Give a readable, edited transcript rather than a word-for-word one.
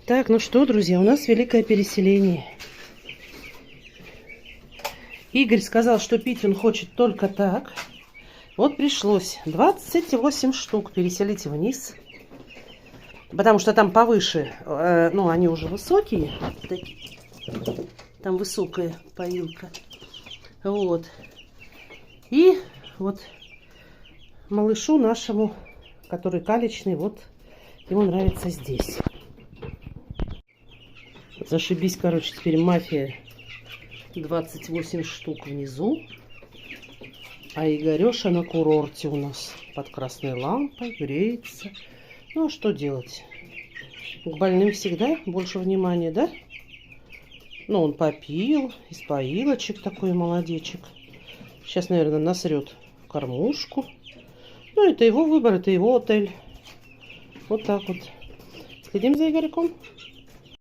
Так, ну что, друзья, у нас великое переселение. Игорь сказал, что пить он хочет только так. Вот пришлось 28 штук переселить вниз. Потому что там повыше, ну, они уже высокие. Там высокая поилка. Вот. И вот малышу нашему, который калечный, вот ему нравится здесь. Зашибись, короче, теперь мафия 28 штук внизу. А Игореша на курорте у нас под красной лампой греется. Ну, а что делать? К больным всегда больше внимания, да? Ну, он попил, из поилочек такой молодечек. Сейчас, наверное, насрет в кормушку. Ну, это его выбор, это его отель. Вот так вот. Следим за Игорьком.